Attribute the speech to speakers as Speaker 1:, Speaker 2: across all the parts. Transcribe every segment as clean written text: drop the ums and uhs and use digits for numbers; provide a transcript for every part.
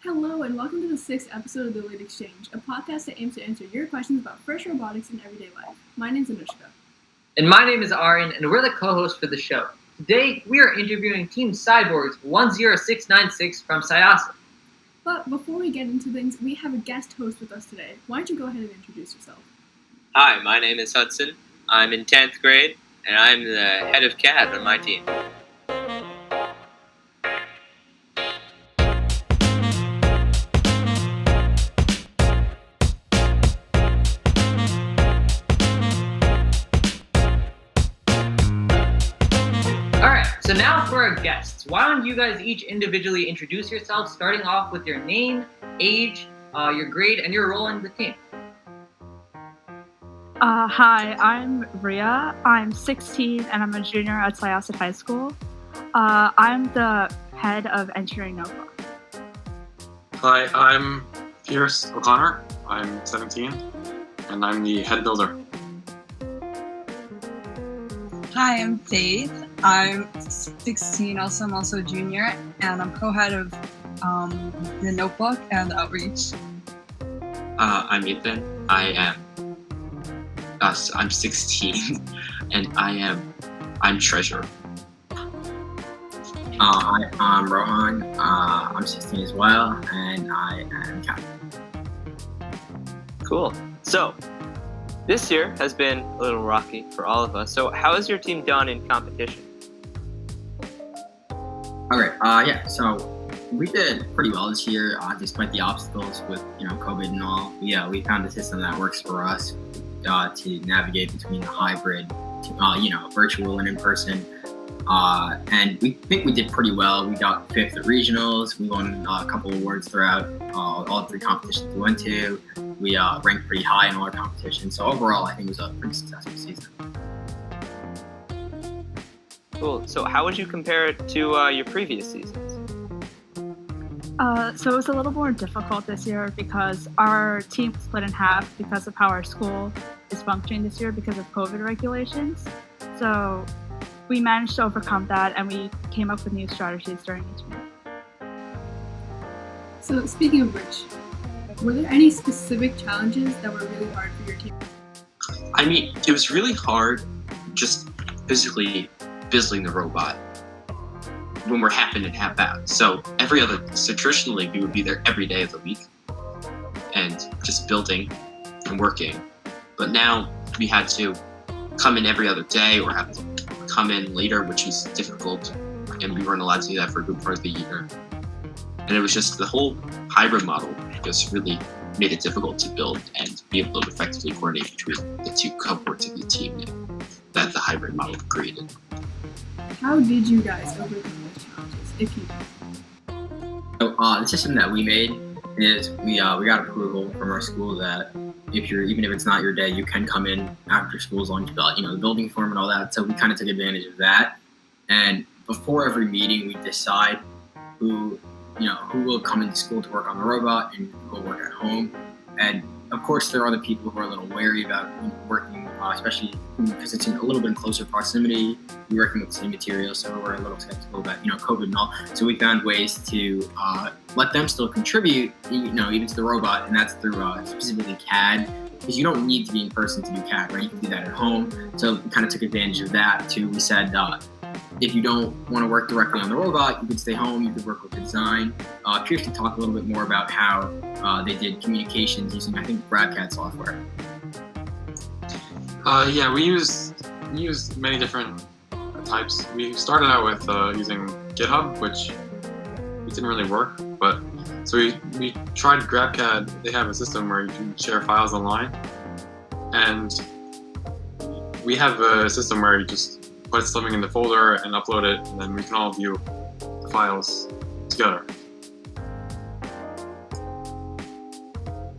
Speaker 1: Hello and welcome to the 6th episode of the ELITE Exchange, a podcast that aims to answer your questions about fresh robotics in everyday life. My name's Anushka.
Speaker 2: And my name is Aryan, and we're the co-hosts for the show. Today, we are interviewing Team Syborgs 10696 from Syosset.
Speaker 1: But before we get into things, we have a guest host with us today. Why don't you go ahead and introduce yourself?
Speaker 3: Hi, my name is Hudson. I'm in 10th grade, and I'm the head of CAD on my team.
Speaker 2: Alright, so now for our guests. Why don't you guys each individually introduce yourselves, starting off with your name, age, your grade, and your role in the team.
Speaker 4: Hi, I'm Ria. I'm 16 and I'm a junior at Syosset High School. I'm the head of engineering notebook.
Speaker 5: Hi, I'm Pierce O'Connor. I'm 17 and I'm the head builder.
Speaker 6: Hi, I'm Faith. I'm 16, I'm also a junior, and I'm co-head of the notebook and the outreach.
Speaker 7: I'm Ethan. I'm 16, and I'm treasurer.
Speaker 8: I'm Rohan. I'm 16 as well, and I am captain.
Speaker 3: Cool. So, this year has been a little rocky for all of us. So, how has your team done in competition?
Speaker 8: Okay. So we did pretty well this year, despite the obstacles with COVID and all. We found a system that works for us to navigate between the hybrid, virtual and in person. And we think we did pretty well. We got 5th at regionals. We won a couple awards throughout all 3 competitions we went to. We ranked pretty high in all our competitions. So overall, I think it was a pretty successful season.
Speaker 3: Cool. So, how would you compare it to your previous seasons?
Speaker 4: So it was a little more difficult this year because our team was split in half because of how our school is functioning this year because of COVID regulations. So we managed to overcome that and we came up with new strategies during each meet.
Speaker 1: So speaking of which, were there any specific challenges that were really hard for your team?
Speaker 7: I mean, it was really hard just physically building the robot when we're half in and half out. So traditionally we would be there every day of the week and just building and working. But now we had to come in every other day or have to come in later, which was difficult. And we weren't allowed to do that for a good part of the year. And it was just the whole hybrid model just really made it difficult to build and be able to effectively coordinate between the 2 cohorts of the team that the hybrid model created.
Speaker 1: How did you guys overcome those challenges, if you did?
Speaker 8: So the system that we made is we got approval from our school that even if it's not your day, you can come in after school as long as you fill out, the building form and all that. So we kind of took advantage of that. And before every meeting, we decide who will come into school to work on the robot and who will work at home. And of course, there are other people who are a little wary about working, especially because it's in a little bit in closer proximity. We're working with the same material, so we're a little skeptical about COVID and all. So we found ways to let them still contribute, even to the robot, and that's through specifically CAD, because you don't need to be in person to do CAD, right? You can do that at home. So we kind of took advantage of that too. We said, if you don't want to work directly on the robot, you could stay home, you could work with the design. Pierce can talk a little bit more about how they did communications using, I think, GrabCAD software.
Speaker 5: We used many different types. We started out with using GitHub, which didn't really work, but so we tried GrabCAD. They have a system where you can share files online, and we have a system where you just put something in the folder and upload it, and then we can all view the files together.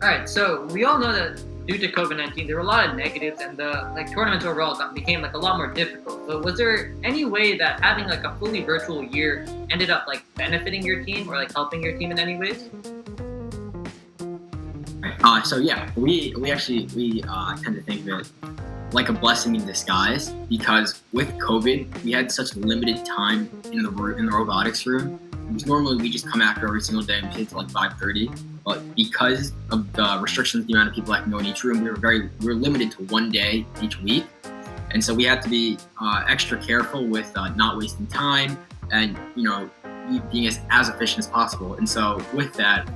Speaker 2: Alright, so we all know that due to COVID-19, there were a lot of negatives, and the tournaments overall became a lot more difficult. So was there any way that having a fully virtual year ended up benefiting your team or helping your team in any ways?
Speaker 8: We actually tend to think of it like a blessing in disguise, because with COVID, we had such limited time in the robotics room because normally we just come after every single day and play till like 5:30. But because of the restrictions, the amount of people that can go in each room, we were limited to 1 day each week, and so we had to be extra careful with not wasting time and being as efficient as possible. And so with that,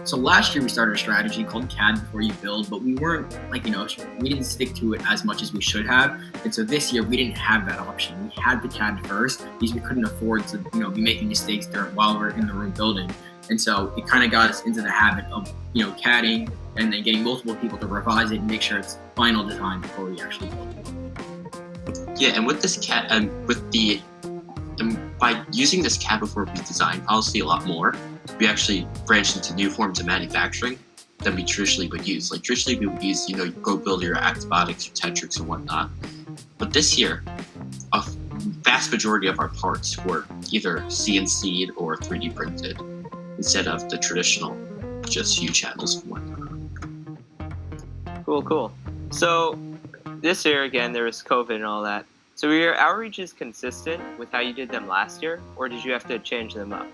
Speaker 8: so last year we started a strategy called CAD before you build, but we weren't we didn't stick to it as much as we should have. And so this year we didn't have that option. We had the CAD first because we couldn't afford to be making mistakes while we're in the room building. And so it kind of got us into the habit of CADing and then getting multiple people to revise it and make sure it's final design before we actually build it.
Speaker 7: Yeah, and with this CAD and by using this CAD before we design policy a lot more, we actually branched into new forms of manufacturing than we traditionally would use. Like traditionally we would use, you go build your Actbotics, your Tetrix and whatnot. But this year, a vast majority of our parts were either CNC'd or 3D printed instead of the traditional just U channels and whatnot.
Speaker 3: Cool. So this year, again, there was COVID and all that. So were your outreaches consistent with how you did them last year, or did you have to change them up?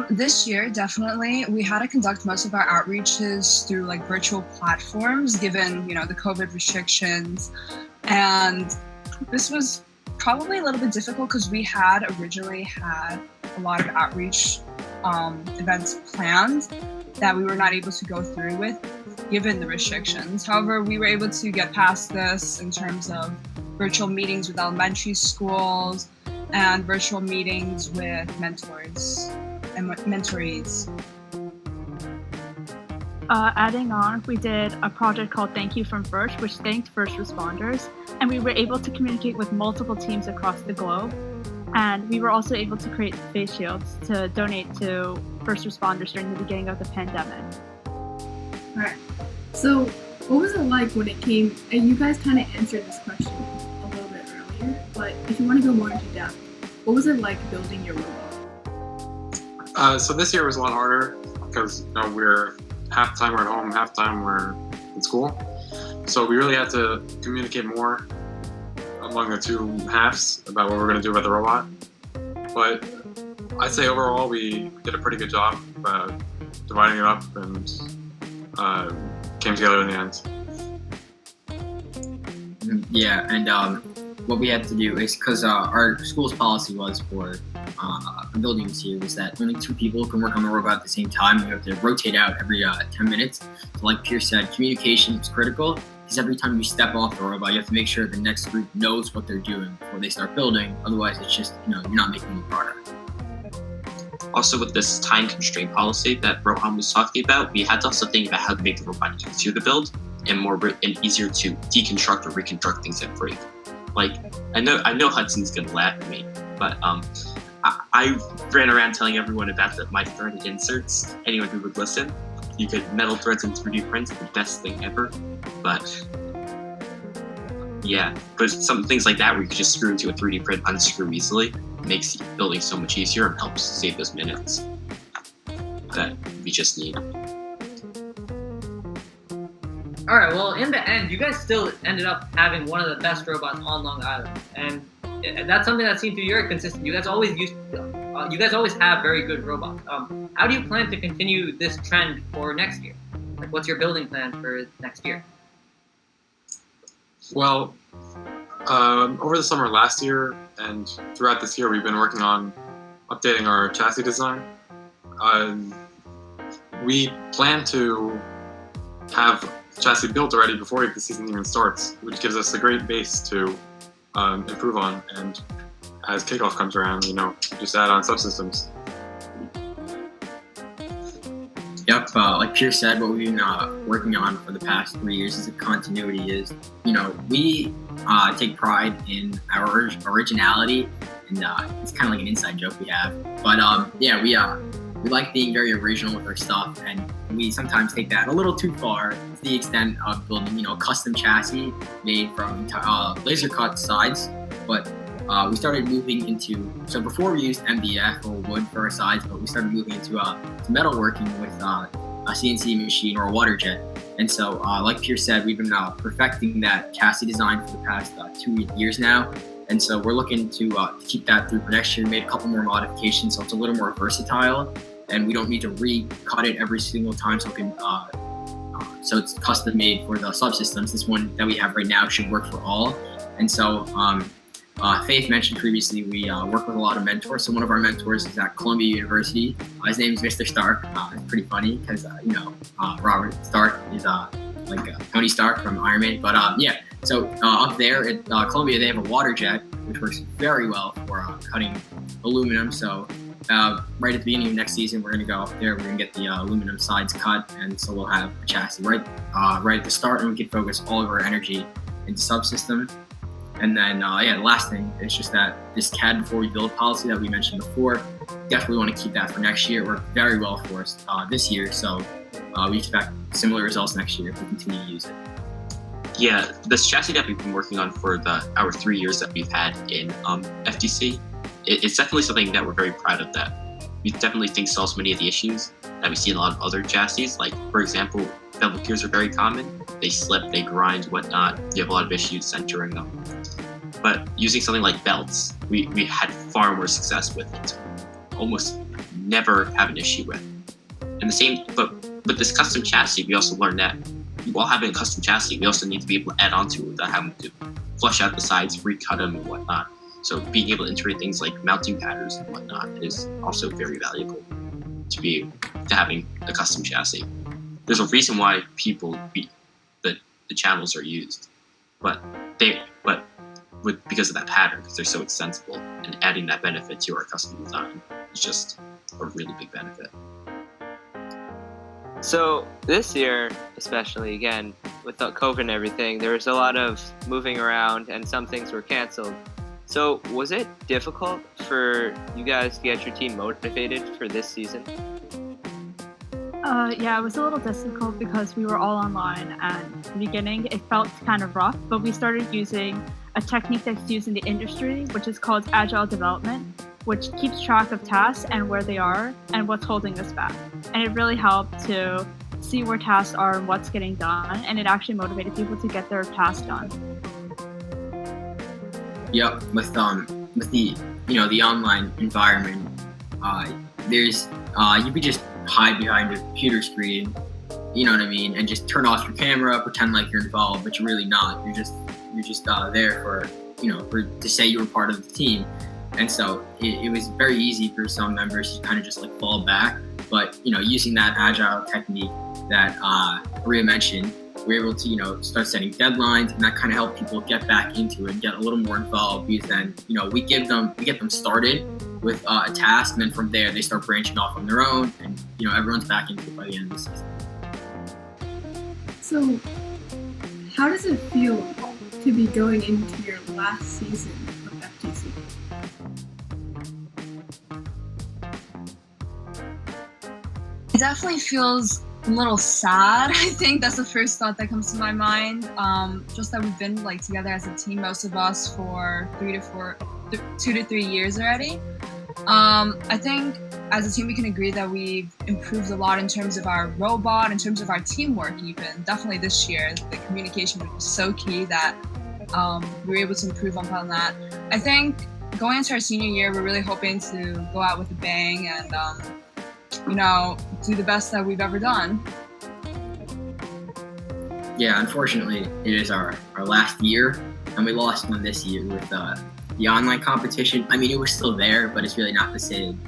Speaker 6: This year, definitely, we had to conduct most of our outreaches through virtual platforms, given the COVID restrictions, and this was probably a little bit difficult because we had originally had a lot of outreach events planned that we were not able to go through with, given the restrictions. However, we were able to get past this in terms of virtual meetings with elementary schools and virtual meetings with mentors and mentorees.
Speaker 4: Adding on, we did a project called Thank You from First, which thanked first responders, and we were able to communicate with multiple teams across the globe. And we were also able to create face shields to donate to first responders during the beginning of the pandemic.
Speaker 1: All right. So, what was it like when it came? And you guys kind of answered this question a little bit earlier, but if you want to go more into depth, what was it like building your robot?
Speaker 5: So this year was a lot harder because we're half the time we're at home, half the time we're in school. So we really had to communicate more among the two halves about what we're going to do about the robot. But I'd say overall we did a pretty good job dividing it up and came together in the end.
Speaker 8: Yeah, and what we had to do is, because our school's policy was for building this year, was that only 2 people can work on the robot at the same time. You have to rotate out every 10 minutes. So like Pierce said, communication is critical, because every time you step off the robot, you have to make sure the next group knows what they're doing before they start building. Otherwise, it's just, you're not making any progress.
Speaker 7: Also, with this time constraint policy that Rohan was talking about, we had to also think about how to make the robot easier to build and easier to deconstruct or reconstruct things that break. Like, I know Hudson's gonna laugh at me, but I ran around telling everyone about my threaded inserts. Anyone who would listen, you could metal threads in 3D print, the best thing ever. But yeah, but some things like that where you could just screw into a 3D print, unscrew easily, makes building so much easier and helps save those minutes that we just need.
Speaker 2: All right, well, in the end, you guys still ended up having one of the best robots on Long Island, and that's something that seemed to be very consistent. You guys always have very good robots. How do you plan to continue this trend for next year? Like, what's your building plan for next year?
Speaker 5: Well, over the summer last year and throughout this year, we've been working on updating our chassis design. We plan to have chassis built already before the season even starts, which gives us a great base to improve on. And as kickoff comes around, just add on subsystems.
Speaker 8: Yep, like Pierce said, what we've been working on for the past 3 years is a continuity. We take pride in our originality, and it's kind of like an inside joke we have. But we like being very original with our stuff, and we sometimes take that a little too far, to the extent of building, a custom chassis made from laser cut sides. But we started moving into, so before we used MDF or wood for our sides, but we started moving into metalworking with a CNC machine or a water jet. And so, like Pierce said, we've been perfecting that chassis design for the past 2 years now. And so we're looking to keep that through for next year. Made a couple more modifications, so it's a little more versatile, and we don't need to recut it every single time. So it's custom made for the subsystems. This one that we have right now should work for all. And so Faith mentioned previously, we work with a lot of mentors. So one of our mentors is at Columbia University. His name is Mr. Stark. It's pretty funny because Robert Stark is like Tony Stark from Iron Man. But so up there at Columbia, they have a water jet, which works very well for cutting aluminum. So right at the beginning of next season, we're going to go up there. We're going to get the aluminum sides cut, and so we'll have a chassis right at the start, and we can focus all of our energy into subsystem. And then, the last thing is just that this CAD before we build policy that we mentioned before, definitely want to keep that for next year. It worked very well for us this year, so we expect similar results next year if we continue to use it.
Speaker 7: Yeah, this chassis that we've been working on for our 3 years that we've had in FTC, it's definitely something that we're very proud of. That we definitely think solves many of the issues that we see in a lot of other chassis. Like, for example, bevel gears are very common. They slip, they grind, whatnot. You have a lot of issues centering them. But using something like belts, we had far more success with it. Almost never have an issue with. And the same, but with this custom chassis, we also learned that while having a custom chassis, we also need to be able to add on to it without having to flush out the sides, recut them, and whatnot. So being able to integrate things like mounting patterns and whatnot is also very valuable to having a custom chassis. There's a reason why the channels are used, because of that pattern, because they're so extensible, and adding that benefit to our custom design is just a really big benefit.
Speaker 3: So this year, especially again with the COVID and everything, there was a lot of moving around and some things were canceled. So was it difficult for you guys to get your team motivated for this season?
Speaker 4: Yeah, it was a little difficult because we were all online, and in the beginning it felt kind of rough, but we started using a technique that's used in the industry, which is called agile development, which keeps track of tasks and where they are and what's holding us back. And it really helped to see where tasks are and what's getting done, and it actually motivated people to get their tasks done.
Speaker 8: Yep, with the online environment, there's you could just hide behind your computer screen, you know what I mean, and just turn off your camera, pretend like you're involved, but you're really not. You're just there for to say you were part of the team. And so it was very easy for some members to kind of just like fall back. But using that agile technique that Maria mentioned, we're able to start setting deadlines, and that kind of helped people get back into it and get a little more involved, because then we get them started with a task, and then from there they start branching off on their own, and everyone's back into it by the end of the season.
Speaker 1: So how does it feel to be going into your last season of FTC?
Speaker 6: It definitely feels a little sad. I think that's the first thought that comes to my mind. Just that we've been together as a team, most of us, for 2 to 3 years already. I think as a team we can agree that we've improved a lot in terms of our robot, in terms of our teamwork even. Definitely this year, the communication was so key that we were able to improve upon that. I think going into our senior year, we're really hoping to go out with a bang and do the best that we've ever done.
Speaker 8: Yeah, unfortunately, it is our last year, and we lost one this year with the online competition. I mean, it was still there, but it's really not the same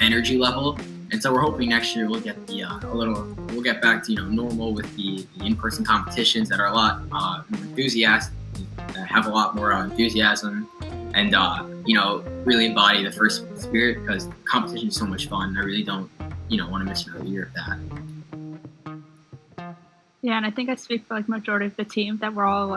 Speaker 8: energy level. And so we're hoping next year we'll get we'll get back to normal with the in-person competitions that are a lot more enthusiastic, have a lot more enthusiasm, and really embody the first spirit, because competition is so much fun. I really don't want to miss another year of that.
Speaker 4: Yeah, and I think I speak for majority of the team that we're all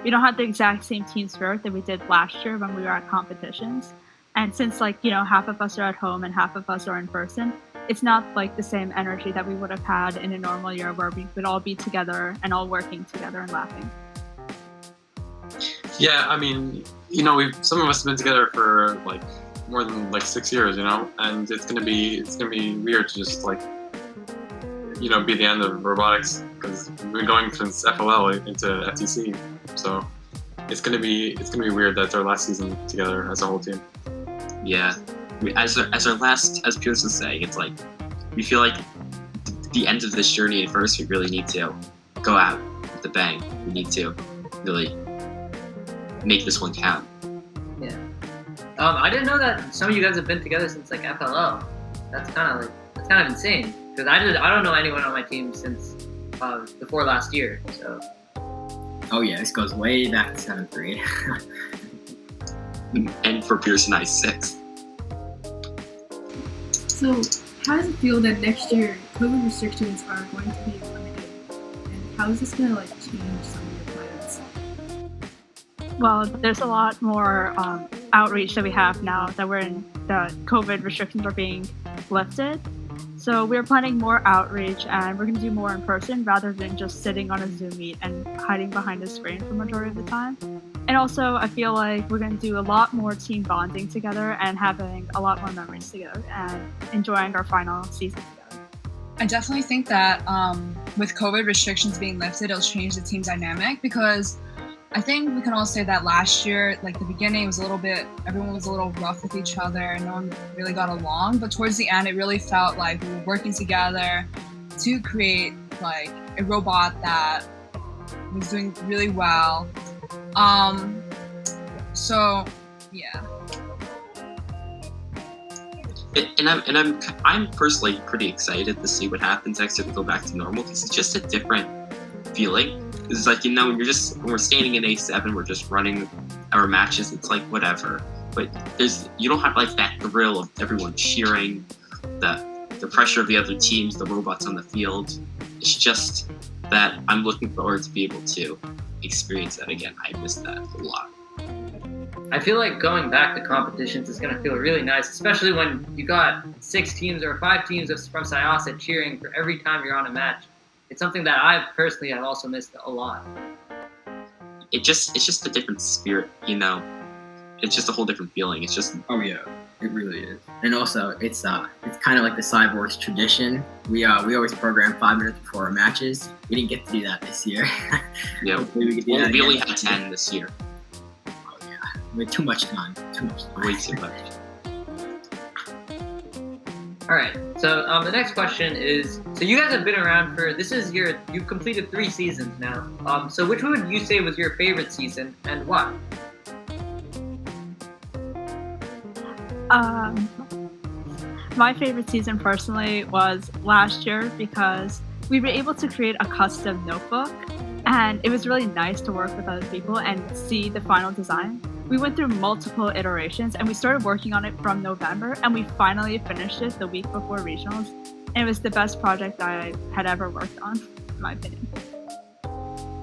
Speaker 4: we don't have the exact same team spirit that we did last year when we were at competitions. And since half of us are at home and half of us are in person, it's not the same energy that we would have had in a normal year where we would all be together and all working together and laughing.
Speaker 5: Yeah, I mean, some of us have been together for more than 6 years, and it's gonna be weird to just be the end of robotics, because we've been going since FLL into FTC. So it's gonna be weird that it's our last season together as a whole team.
Speaker 7: Yeah, as our last, as Pierce was saying, it's like we feel like the end of this journey at first. We really need to go out with a bang. We need to really make this one count.
Speaker 2: Yeah. I didn't know that some of you guys have been together since like FLL. That's kind of insane. Because I don't know anyone on my team since before last year. So.
Speaker 8: Oh yeah, this goes way back to 7th grade.
Speaker 7: And for Pierce and I, 6th.
Speaker 1: So, how does it feel that next year COVID restrictions are going to be limited? And how is this going to like change some of your plans?
Speaker 4: Well, there's a lot more outreach that we have now that the COVID restrictions are being lifted. So we're planning more outreach, and we're going to do more in person rather than just sitting on a Zoom meet and hiding behind a screen for the majority of the time. And also, I feel like we're going to do a lot more team bonding together and having a lot more memories together and enjoying our final season together.
Speaker 6: I definitely think that with COVID restrictions being lifted, it'll change the team dynamic, because I think we can all say that last year, like the beginning was everyone was a little rough with each other and no one really got along. But towards the end, it really felt like we were working together to create like a robot that was doing really well. So yeah.
Speaker 7: And I'm personally pretty excited to see what happens next year to go back to normal, because it's just a different feeling. It's like, when we're standing in A7, we're just running our matches. It's like whatever, but you don't have like that thrill of everyone cheering, the pressure of the other teams, the robots on the field. It's just that I'm looking forward to be able to experience that again. I miss that a lot.
Speaker 2: I feel like going back to competitions is going to feel really nice, especially when you got 6 teams or 5 teams from Syosset cheering for every time you're on a match. It's something that I personally have also missed a lot.
Speaker 7: It's just a different spirit, It's just a whole different feeling. It's just.
Speaker 8: Oh yeah, it really is. And also, it's kind of like the Syborgs tradition. We always program 5 minutes before our matches. We didn't get to do that this year.
Speaker 7: Yeah, we only had 10 this year.
Speaker 8: Oh yeah, we had too much time.
Speaker 7: Way too much.
Speaker 2: All right. So the next question is: so you guys have been around you've completed 3 seasons now. So which would you say was your favorite season and why?
Speaker 4: My favorite season personally was last year, because we were able to create a custom notebook, and it was really nice to work with other people and see the final design. We went through multiple iterations, and we started working on it from November, and we finally finished it the week before regionals. And it was the best project I had ever worked on, in my opinion.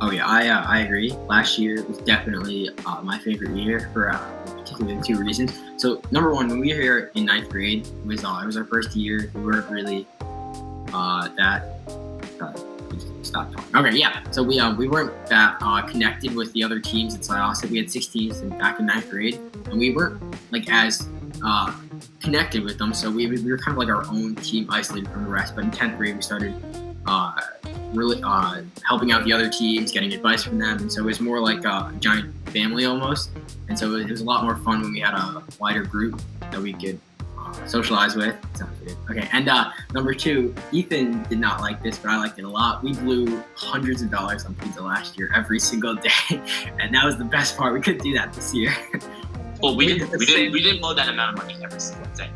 Speaker 8: Oh yeah, I agree. Last year was definitely my favorite year for particularly 2 reasons. So number one, when we were here in 9th grade, it was our first year. We weren't really stop talking. Okay, yeah. So we weren't that connected with the other teams at Syosset. We had 6 teams back in 9th grade, and we weren't like as connected with them. So we were kind of like our own team, isolated from the rest. But in 10th grade, we started really helping out the other teams, getting advice from them, and so it was more like a giant family almost. And so it was a lot more fun when we had a wider group that we could socialize with. Sounds good. Okay, and number 2, Ethan did not like this, but I liked it a lot. We blew hundreds of dollars on pizza last year every single day, and that was the best part. We couldn't do that this year.
Speaker 7: Well, we didn't blow that amount of money every single day.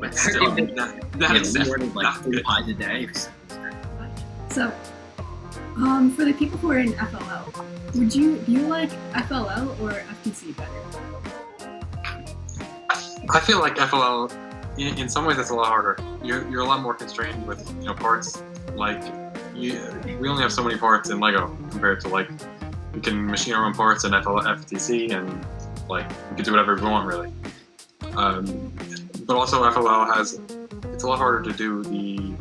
Speaker 7: But still,
Speaker 8: we ordered like 3 pies a day.
Speaker 1: So, for the people who are in FLL, do you like FLL or FTC better?
Speaker 5: I feel like FLL, in some ways, it's a lot harder. You're a lot more constrained with parts. Like we only have so many parts in Lego compared to like we can machine our own parts in FTC, and like we can do whatever we want really. But also FLL it's a lot harder to do the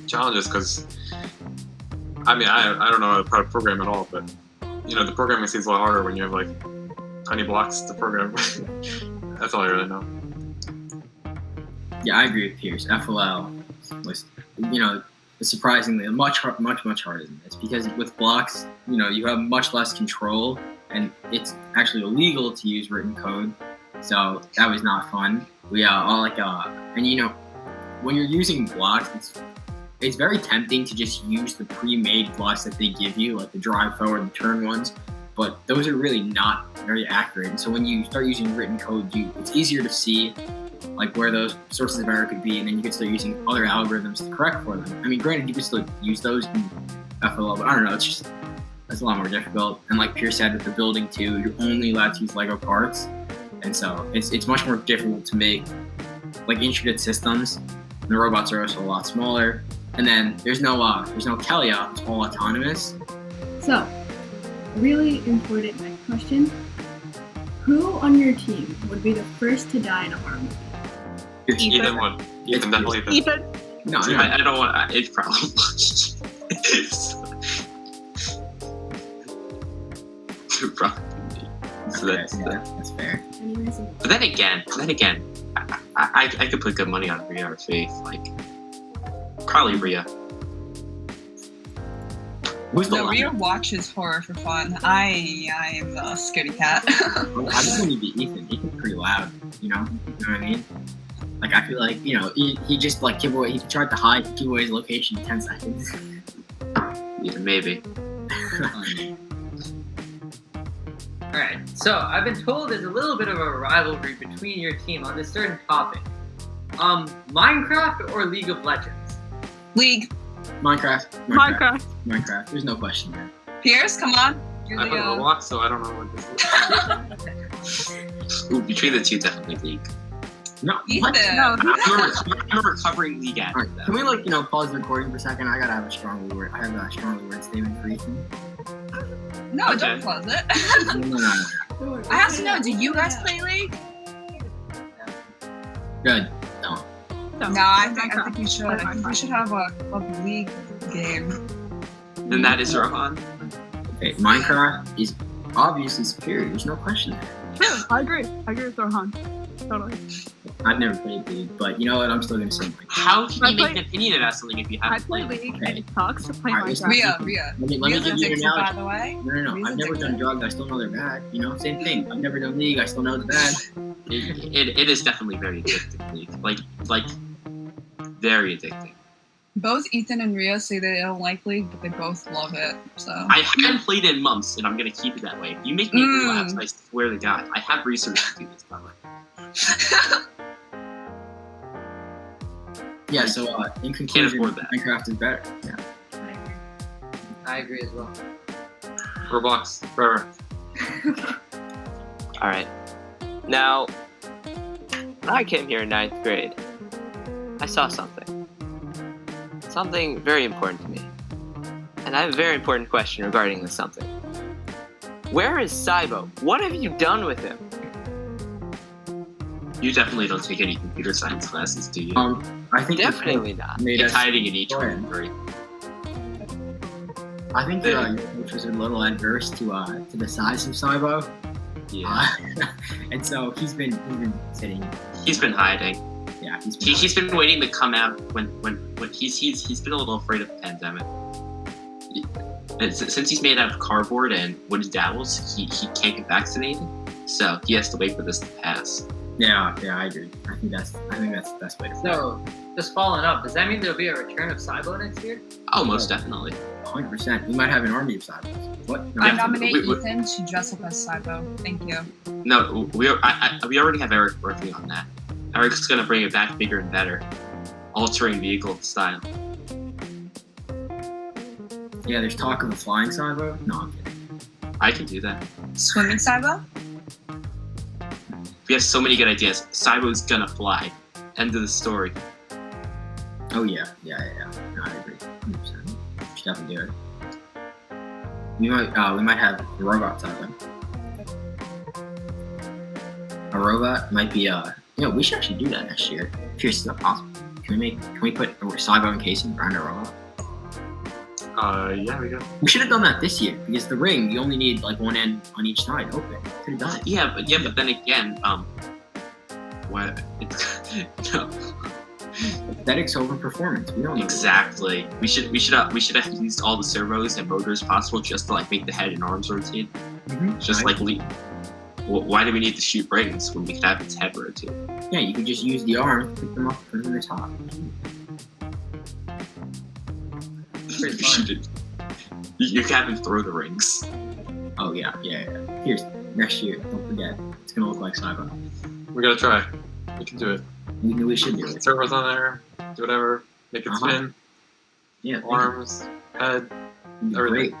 Speaker 5: challenges, because I don't know how to program at all, but the programming seems a lot harder when you have like tiny blocks to program. That's all I really know.
Speaker 8: Yeah, I agree with Pierce. FLL was, surprisingly much harder than this, because with blocks, you have much less control and it's actually illegal to use written code. So that was not fun. We all and you know, when you're using blocks, it's very tempting to just use the pre-made blocks that they give you, like the drive forward and turn ones. But those are really not very accurate. And so when you start using written code, it's easier to see like where those sources of error could be, and then you can start using other algorithms to correct for them. I mean, granted, you can still use those in FLL, but I don't know, it's a lot more difficult. And like Pierre said, with the building too, you're only allowed to use Lego parts, and so it's much more difficult to make like intricate systems. And the robots are also a lot smaller. And then there's no Kelia, it's all autonomous.
Speaker 1: So, really important next question. Who on your team would be the first to die in a horror movie?
Speaker 5: Ethan would. Ethan, definitely Ethan.
Speaker 4: Ethan.
Speaker 8: No,
Speaker 7: I don't want. It's probably. So
Speaker 8: that's fair.
Speaker 1: Anyways,
Speaker 7: But then again, I could put good money on Rhea or Faith. Like, probably Rhea.
Speaker 8: Who's the
Speaker 6: No,
Speaker 8: one?
Speaker 6: Rhea watches horror for fun. I am the scaredy cat.
Speaker 8: I just want to be Ethan. Ethan's pretty loud, you know? You know what I mean? Like, I feel like, you know, he just, like, he tried to give away his location in 10 seconds.
Speaker 7: Yeah, maybe.
Speaker 2: Alright, so I've been told there's a little bit of a rivalry between your team on this certain topic. Minecraft or League of Legends?
Speaker 6: League.
Speaker 8: Minecraft. There's no question there.
Speaker 6: Pierce, come on. You're
Speaker 5: I put Roblox, so I don't know what this is.
Speaker 7: Ooh, between the two, definitely League.
Speaker 8: No,
Speaker 6: Ethan.
Speaker 8: what?
Speaker 4: No.
Speaker 7: I remember covering League at
Speaker 8: Alright, can we, like, you know, pause the recording for a second? I have a strongly worded statement for Ethan.
Speaker 6: No,
Speaker 7: Okay.
Speaker 6: don't close it.
Speaker 8: No.
Speaker 6: I have to know, do you guys play League?
Speaker 8: Good.
Speaker 4: So,
Speaker 6: No, I think
Speaker 4: Minecraft.
Speaker 6: we should. I think we should have a League game.
Speaker 7: Then that is Rohan.
Speaker 8: Okay, Minecraft is obviously superior. There's no question there.
Speaker 4: Yeah, I agree with Rohan. Totally.
Speaker 8: I've never played League, but you know what? I'm still gonna say Minecraft.
Speaker 7: How can
Speaker 4: I
Speaker 7: you make
Speaker 4: play-
Speaker 7: an opinion about something if you
Speaker 4: I
Speaker 7: haven't
Speaker 4: play
Speaker 7: played it?
Speaker 4: League,
Speaker 8: Okay.
Speaker 4: and it sucks to play
Speaker 8: Alright,
Speaker 4: Minecraft.
Speaker 6: Rhea.
Speaker 8: Let me
Speaker 6: Rhea's
Speaker 8: give you an
Speaker 6: addicted, by
Speaker 8: analogy.
Speaker 6: the way.
Speaker 8: No.
Speaker 6: Rhea's
Speaker 8: I've never done
Speaker 6: addicted.
Speaker 8: drugs. I still know they're bad. You know, same thing. I've never done League. I still know it's bad.
Speaker 7: It is definitely very addicting. League. Like very addicting.
Speaker 6: Both Ethan and Rhea say they don't like League, but they both love it. So
Speaker 7: I haven't played it in months, and I'm gonna keep it that way. If you make me relapse, I swear to God, I have research to do this, by the way.
Speaker 8: Yeah. So in conclusion,
Speaker 7: afford that.
Speaker 8: Minecraft is better. Yeah.
Speaker 2: I agree as well.
Speaker 5: Roblox, forever.
Speaker 3: All right. Now, when I came here in 9th grade, I saw something. Something very important to me. And I have a very important question regarding this something. Where is Cybo? What have you done with him?
Speaker 7: You definitely don't take any computer science classes, do you?
Speaker 8: I think
Speaker 3: Definitely not.
Speaker 8: Made
Speaker 7: It's
Speaker 8: us.
Speaker 7: hiding in each room. Right?
Speaker 8: I think your coach was a little adverse to the size of Cybo.
Speaker 7: Yeah.
Speaker 8: And so he's been sitting.
Speaker 7: He's been hiding.
Speaker 8: Yeah,
Speaker 7: He's been waiting to come out when he's been a little afraid of the pandemic. And since he's made out of cardboard and wooden dowels, he can't get vaccinated, so he has to wait for this to pass.
Speaker 8: Yeah, I agree. I think that's the best way to put it.
Speaker 2: So, just following up, does that mean there'll be a return of Cybo next year?
Speaker 7: Oh, most definitely.
Speaker 8: 100%. We might have an army of Cybos. What? No,
Speaker 6: I
Speaker 7: Yeah.
Speaker 6: nominate
Speaker 7: we-
Speaker 6: Ethan to dress up as Cybo. Thank you.
Speaker 7: No, we already have Eric working on that. Eric's gonna bring it back bigger and better, altering vehicle style.
Speaker 8: Yeah, there's talk of a flying Cybo. No, I'm kidding.
Speaker 7: I can do that.
Speaker 6: Swimming Cybo?
Speaker 7: We have so many good ideas. Cybo's gonna fly. End of the story.
Speaker 8: Oh yeah. No, I agree. 100%. Should definitely do it. We might have a robot Cybo. A robot might be we should actually do that next year. Pierce, is that possible? Can we put a Cybo encasing around a robot?
Speaker 5: Yeah, we go.
Speaker 8: We should have done that this year because the ring you only need like one end on each side open. Could have done it.
Speaker 7: Yeah, but then again, what? No,
Speaker 8: Aesthetics over performance. We don't know.
Speaker 7: exactly. We should have used all the servos and motors possible just to like make the head and arms rotate.
Speaker 8: Mhm.
Speaker 7: Just
Speaker 8: Right.
Speaker 7: like why do we need to shoot rings when we could have its head rotate?
Speaker 8: Yeah, you could just use the arm to pick them up from the top.
Speaker 2: Pretty
Speaker 7: You shoot it. You can have him throw the rings.
Speaker 8: Oh yeah. Here's next year. Don't forget, it's gonna look like Cybo.
Speaker 5: We gotta try. We can do it.
Speaker 8: We should do it.
Speaker 5: Servos on there, do whatever, make it spin,
Speaker 8: Yeah.
Speaker 5: arms, head.
Speaker 8: It'd be
Speaker 5: everything.
Speaker 8: great.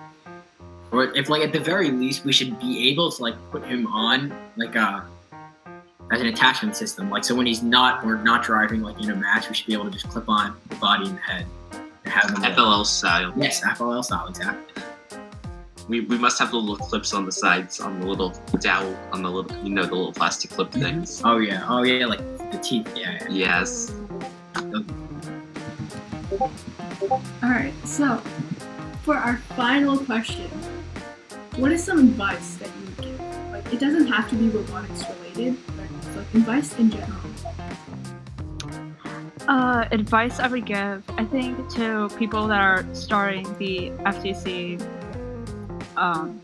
Speaker 8: Or if like at the very least we should be able to like put him on like as an attachment system. Like so when he's not driving like in a match, we should be able to just clip on the body and the head and have them.
Speaker 7: FLL style.
Speaker 8: Yes, FLL style, exactly.
Speaker 7: We must have the little clips on the sides, on the little dowel, on the little, the little plastic clip things.
Speaker 8: Oh yeah, like the teeth. Yeah.
Speaker 7: Yes.
Speaker 1: Alright, so for our final question, what is some advice that you would give? Like, it doesn't have to be robotics related, but it's like advice in general.
Speaker 4: Advice I would give, I think, to people that are starting the FTC,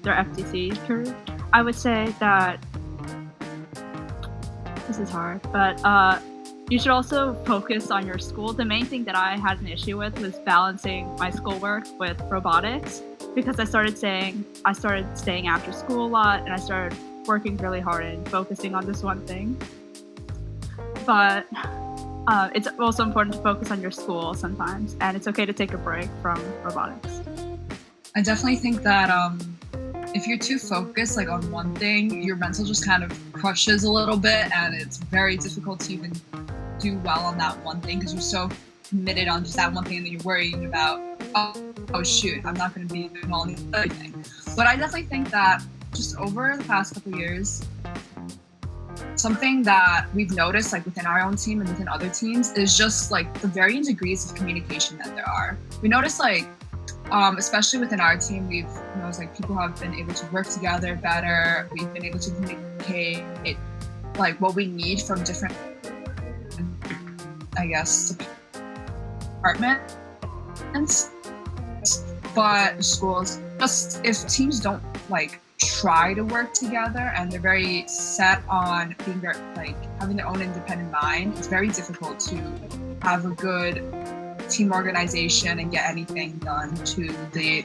Speaker 4: their FTC career, I would say that this is hard, but you should also focus on your school. The main thing that I had an issue with was balancing my schoolwork with robotics, because I started staying after school a lot, and I started working really hard and focusing on this one thing. But it's also important to focus on your school sometimes, and it's okay to take a break from robotics.
Speaker 6: I definitely think that if you're too focused like on one thing, your mental just kind of crushes a little bit, and it's very difficult to even do well on that one thing because you're so committed on just that one thing, and then you're worrying about, oh shoot, I'm not going to be doing all the other thing. But I definitely think that just over the past couple years, something that we've noticed like within our own team and within other teams is just like the varying degrees of communication that there are. We noticed like especially within our team, we've noticed like people have been able to work together better. We've been able to communicate like what we need from different, I guess, departments. But schools, just if teams don't like try to work together and they're very set on being very like having their own independent mind, it's very difficult to have a good team organization and get anything done to the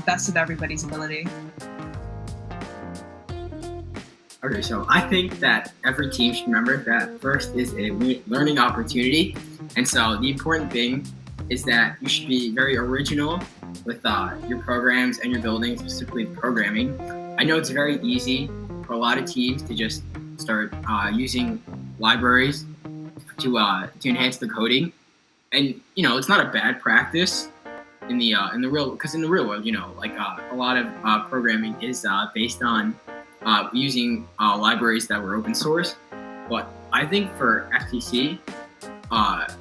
Speaker 6: best of everybody's ability.
Speaker 8: Okay, so I think that every team should remember that first is a learning opportunity, and so the important thing is that you should be very original with your programs and your building, specifically programming. I know it's very easy for a lot of teams to just start using libraries to enhance the coding, and it's not a bad practice in the real, because in the real world, like a lot of programming is based on using libraries that were open source. But I think for FTC,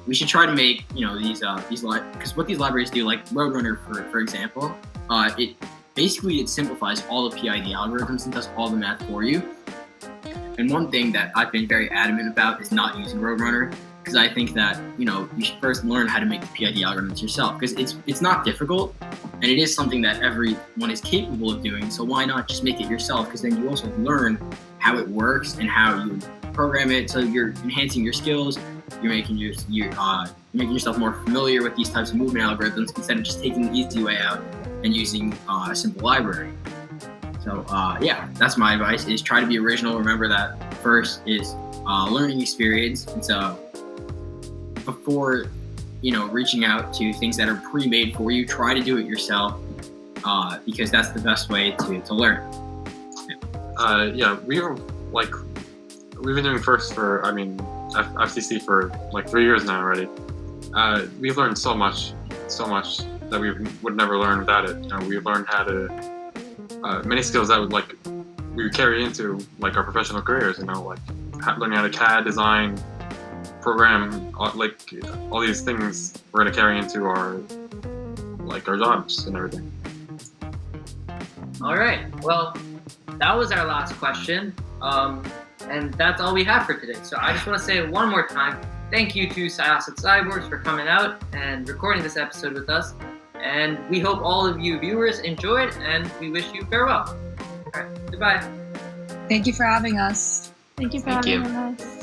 Speaker 8: we should try to make these because what these libraries do, like Roadrunner for example, it simplifies all the PID algorithms and does all the math for you. And one thing that I've been very adamant about is not using Roadrunner, because I think that you should first learn how to make the PID algorithms yourself, because it's not difficult, and it is something that everyone is capable of doing. So why not just make it yourself? Because then you also learn how it works and how you program it. So you're enhancing your skills. You're making yourself more familiar with these types of movement algorithms instead of just taking the easy way out and using a simple library. So yeah, that's my advice: is try to be original. Remember that first is learning experience, and so before reaching out to things that are pre-made for you, try to do it yourself, because that's the best way to learn.
Speaker 5: Yeah, we've been doing first for FCC for like 3 years now already. We've learned so much that we would never learn without it. We've learned how to many skills that we would carry into like our professional careers. Learning how to CAD design, program, all these things we're gonna carry into our jobs and everything.
Speaker 2: All right. Well, that was our last question. And that's all we have for today. So I just want to say one more time, thank you to Syosset Syborgs for coming out and recording this episode with us. And we hope all of you viewers enjoyed, and we wish you farewell. All right. Goodbye.
Speaker 6: Thank you for having us.
Speaker 4: Thank you for
Speaker 7: Thank you.
Speaker 4: having us.